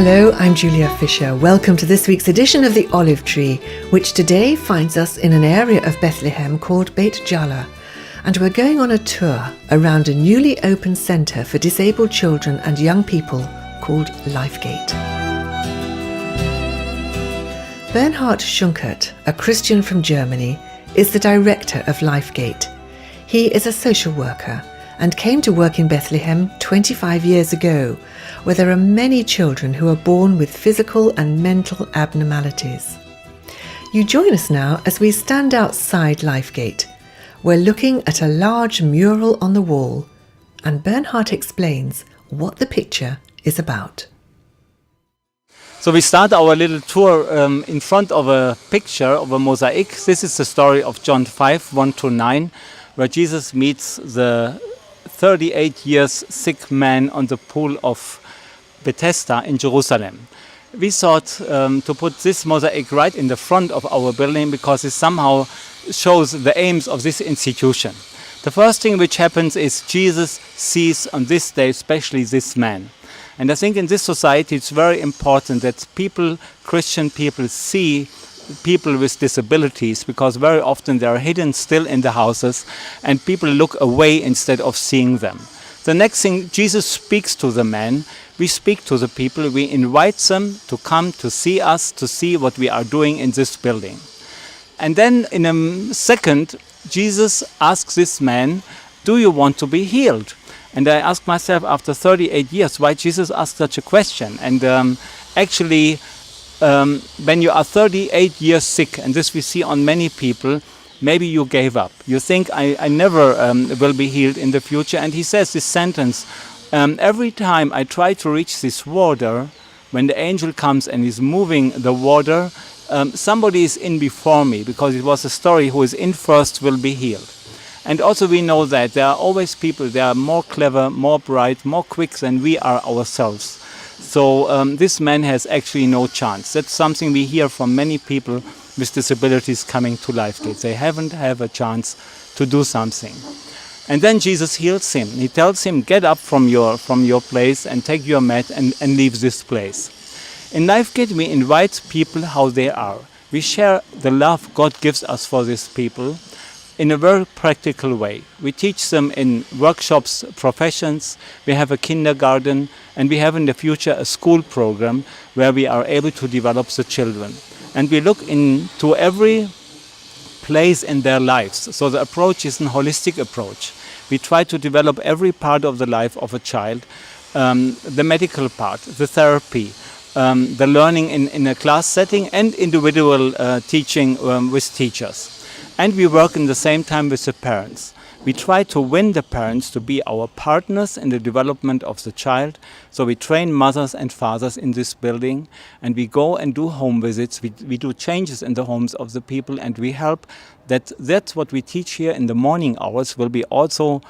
Hello, I'm Julia Fisher. Welcome to this week's edition of The Olive Tree, which today finds us in an area of Bethlehem called Beit Jala. And we're going on a tour around a newly opened centre for disabled children and young people called Lifegate. Bernhardt Schunkert, a Christian from Germany, is the director of Lifegate. He is a social worker and came to work in Bethlehem 25 years ago, where there are many children who are born with physical and mental abnormalities. You join us now as we stand outside Lifegate. We're looking at a large mural on the wall, and Bernhardt explains what the picture is about. So we start our little tour in front of a picture of a mosaic. This is the story of John 5, 1-9, where Jesus meets the 38 years sick man on the pool of Bethesda in Jerusalem. We thought to put this mosaic right in the front of our building because it somehow shows the aims of this institution. The first thing which happens is Jesus sees on this day especially this man. And I think in this society it's very important that people, Christian people, see people with disabilities, because very often they are hidden still in the houses and people look away instead of seeing them. The next thing, Jesus speaks to the man. We speak to the people. We invite them to come to see us, to see what we are doing in this building. And then in a second, Jesus asks this man, do you want to be healed? And I asked myself after 38 years, why Jesus asked such a question? And actually, when you are 38 years sick, and this we see on many people, maybe you gave up. You think, I never will be healed in the future. And he says this sentence, every time I try to reach this water, when the angel comes and is moving the water, somebody is in before me, because it was a story, who is in first will be healed. And also we know that there are always people, they are more clever, more bright, more quick than we are ourselves. So this man has actually no chance. That's something we hear from many people with disabilities coming to Lifegate. They haven't have a chance to do something. And then Jesus heals him. He tells him, get up from your place and take your mat and leave this place. In Lifegate we invite people how they are. We share the love God gives us for these people in a very practical way. We teach them in workshops, professions. We have a kindergarten, and we have in the future a school program where we are able to develop the children. And we look into every place in their lives. So the approach is a holistic approach. We try to develop every part of the life of a child, the medical part, the therapy, the learning in a class setting, and individual teaching with teachers. And we work in the same time with the parents. We try to win the parents to be our partners in the development of the child. So we train mothers and fathers in this building, and we go and do home visits. We do changes in the homes of the people, and we help that's what we teach here in the morning hours will be also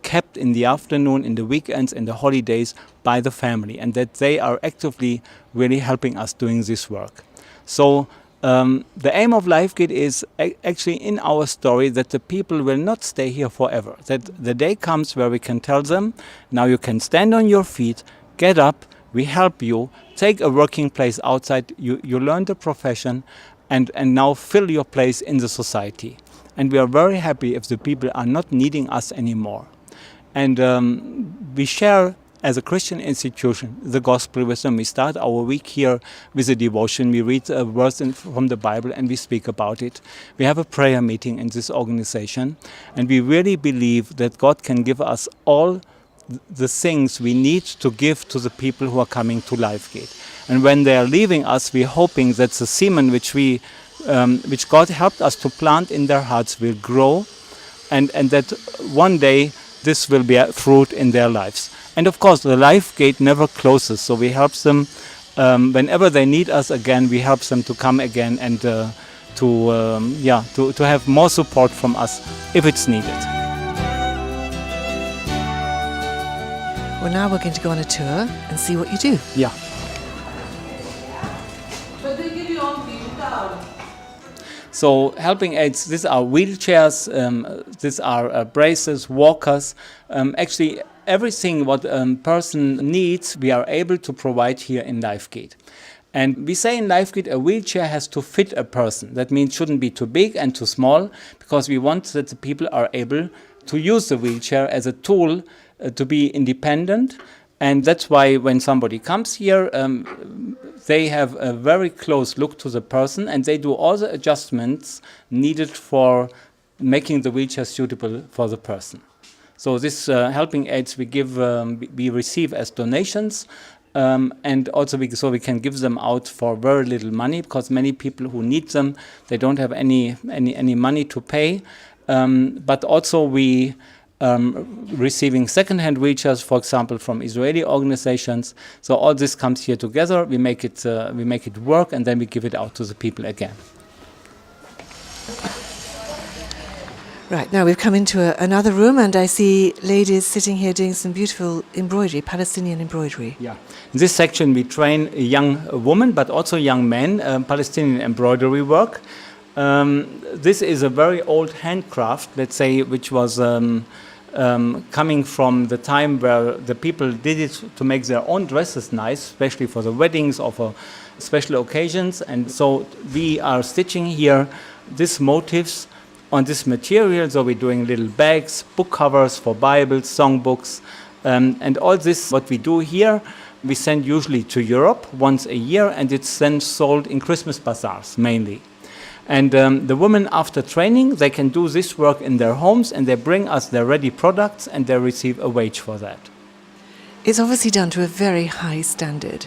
kept in the afternoon, in the weekends, in the holidays by the family, and that they are actively really helping us doing this work. So the aim of Lifegate is actually in our story that the people will not stay here forever. That the day comes where we can tell them, now you can stand on your feet, get up, we help you, take a working place outside, you learn the profession, and now fill your place in the society. And we are very happy if the people are not needing us anymore. And we share, as a Christian institution, the gospel with them. We start our week here with a devotion. We read a verse from the Bible and we speak about it. We have a prayer meeting in this organization, and we really believe that God can give us all the things we need to give to the people who are coming to Lifegate. And when they are leaving us, we're hoping that the semen which God helped us to plant in their hearts will grow, and that one day this will be a fruit in their lives. And of course, the Lifegate never closes, so we help them whenever they need us again. We help them to come again and to have more support from us if it's needed. Well, now we're going to go on a tour and see what you do. Yeah. So helping aids, these are wheelchairs, these are braces, walkers. Actually, everything what a person needs, we are able to provide here in Lifegate. And we say in Lifegate, a wheelchair has to fit a person. That means it shouldn't be too big and too small, because we want that the people are able to use the wheelchair as a tool to be independent. And that's why when somebody comes here, they have a very close look to the person, and they do all the adjustments needed for making the wheelchair suitable for the person. So this helping aids we receive as donations, and also so we can give them out for very little money, because many people who need them, they don't have any money to pay. But also we receiving second-hand wheelchairs, for example, from Israeli organizations. So all this comes here together. We make it work, and then we give it out to the people again. Right, now we've come into another room, and I see ladies sitting here doing some beautiful embroidery, Palestinian embroidery. Yeah. In this section we train young women, but also young men, Palestinian embroidery work. This is a very old handcraft, let's say, which was coming from the time where the people did it to make their own dresses nice, especially for the weddings or for special occasions. And so we are stitching here these motifs on this material. So we're doing little bags, book covers for Bibles, songbooks, and all this, what we do here, we send usually to Europe once a year, and it's then sold in Christmas bazaars mainly. And the women, after training, they can do this work in their homes, and they bring us their ready products, and they receive a wage for that. It's obviously done to a very high standard.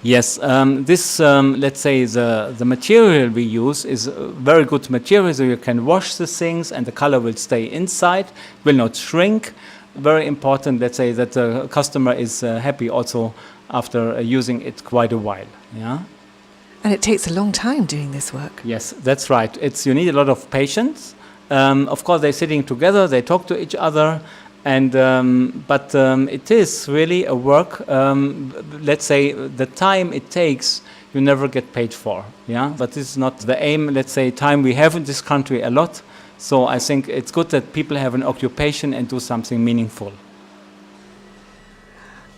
Yes, let's say the material we use is very good material, so you can wash the things and the color will stay inside, will not shrink. Very important, let's say, that the customer is happy also after using it quite a while. Yeah. And it takes a long time doing this work. Yes, that's right. You need a lot of patience. Of course, they're sitting together, they talk to each other. And but it is really a work. Let's say the time it takes, you never get paid for. Yeah, but this is not the aim. Let's say time we have in this country a lot. So I think it's good that people have an occupation and do something meaningful.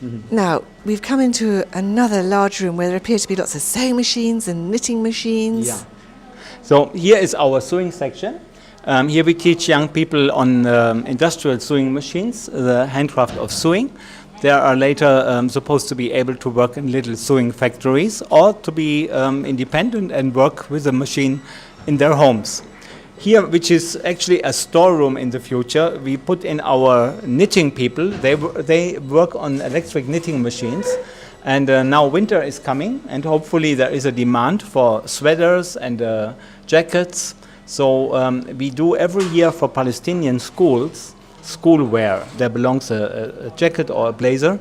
Mm-hmm. Now we've come into another large room where there appear to be lots of sewing machines and knitting machines. Yeah. So here is our sewing section. Here we teach young people on industrial sewing machines, the handcraft of sewing. They are later supposed to be able to work in little sewing factories or to be independent and work with a machine in their homes. Here, which is actually a storeroom in the future, we put in our knitting people. They work on electric knitting machines. And now winter is coming, and hopefully there is a demand for sweaters and jackets. So we do every year for Palestinian schools, school wear. There belongs a jacket or a blazer,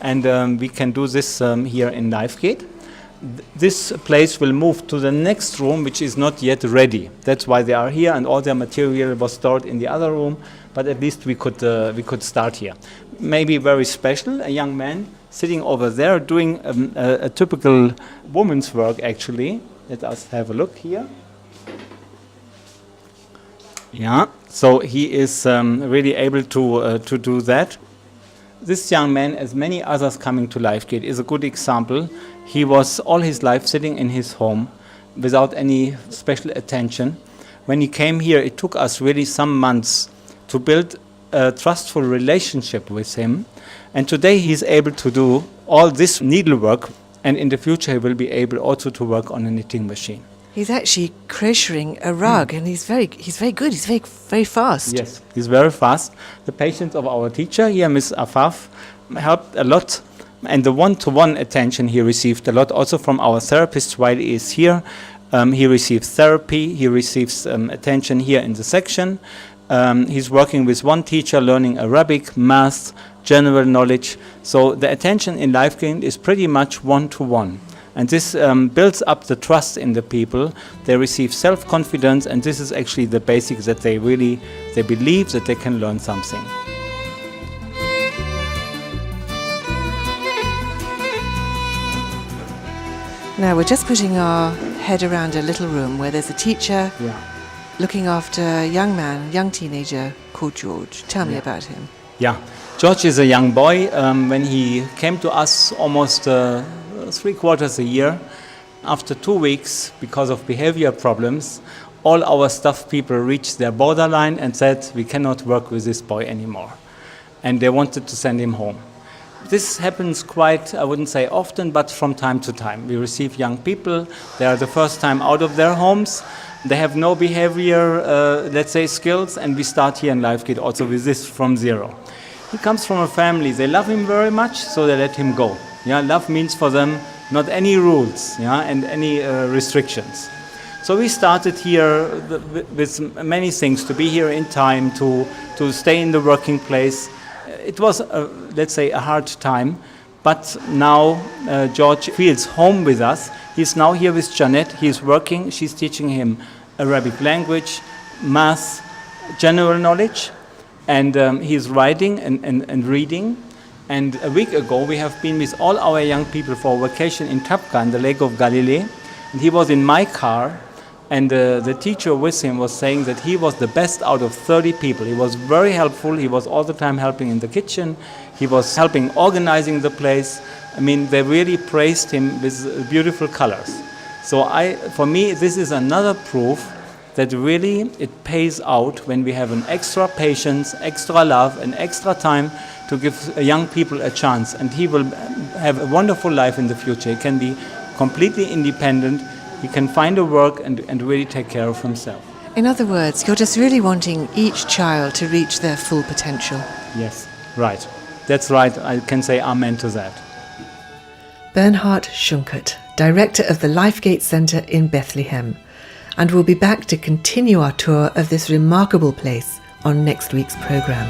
and we can do this here in Lifegate. This place will move to the next room, which is not yet ready. That's why they are here, and all their material was stored in the other room. But at least we could start here. Maybe very special, a young man sitting over there doing a typical woman's work. Actually, let us have a look here. Yeah, so he is really able to do that. This young man, as many others coming to Lifegate, is a good example. He was all his life sitting in his home without any special attention. When he came here, it took us really some months to build a trustful relationship with him. And today he's able to do all this needlework, and in the future he will be able also to work on a knitting machine. He's actually crocheting a rug, and he's very good. He's very fast. Yes, he's very fast. The patience of our teacher here, Miss Afaf, helped a lot, and the one-to-one attention he received a lot also from our therapist while he is here. He receives therapy. He receives attention here in the section. He's working with one teacher, learning Arabic, math, general knowledge. So the attention in Lifegate is pretty much one-to-one. And this builds up the trust in the people. They receive self-confidence, and this is actually the basic that they believe that they can learn something. Now we're just putting our head around a little room where there's a teacher looking after a young teenager called George. Tell me about him. Yeah, George is a young boy. When he came to us almost 3/4 a year, after 2 weeks, because of behavior problems, all our staff people reached their borderline and said, we cannot work with this boy anymore. And they wanted to send him home. This happens quite, I wouldn't say often, but from time to time. We receive young people, they are the first time out of their homes, they have no behavior, let's say, skills, and we start here in Lifegate also with this from zero. He comes from a family, they love him very much, so they let him go. Yeah, love means for them not any rules, yeah, and any restrictions. So we started here with many things, to be here in time, to stay in the working place. It was, let's say, a hard time, but now George feels home with us. He's now here with Janet, he's working, she's teaching him Arabic language, math, general knowledge, and he's writing and reading. And a week ago we have been with all our young people for a vacation in Tabqa, in the Lake of Galilee, and he was in my car. And the teacher with him was saying that he was the best out of 30 people. He was very helpful. He was all the time helping in the kitchen. He was helping organizing the place. I mean, they really praised him with beautiful colors. So for me, this is another proof that really it pays out when we have an extra patience, extra love, and extra time to give young people a chance. And he will have a wonderful life in the future. He can be completely independent. He can find a work and really take care of himself. In other words, you're just really wanting each child to reach their full potential. Yes, right. That's right. I can say amen to that. Bernhardt Schunkert, director of the Lifegate Centre in Bethlehem. And we'll be back to continue our tour of this remarkable place on next week's programme.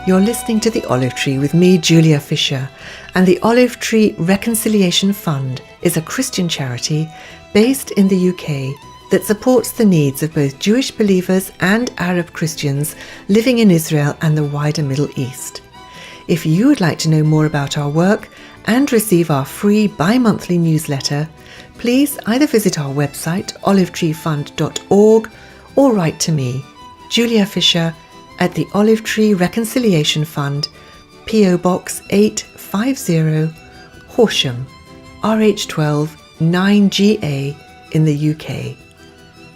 You're listening to The Olive Tree with me, Julia Fisher, and the Olive Tree Reconciliation Fund is a Christian charity based in the UK that supports the needs of both Jewish believers and Arab Christians living in Israel and the wider Middle East. If you would like to know more about our work and receive our free bi-monthly newsletter, please either visit our website olivetreefund.org or write to me, Julia Fisher, at the Olive Tree Reconciliation Fund, PO Box 850, Horsham, RH12 9GA in the UK.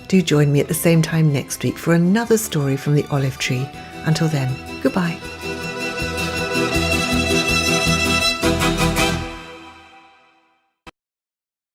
Do join me at the same time next week for another story from the Olive Tree. Until then, goodbye.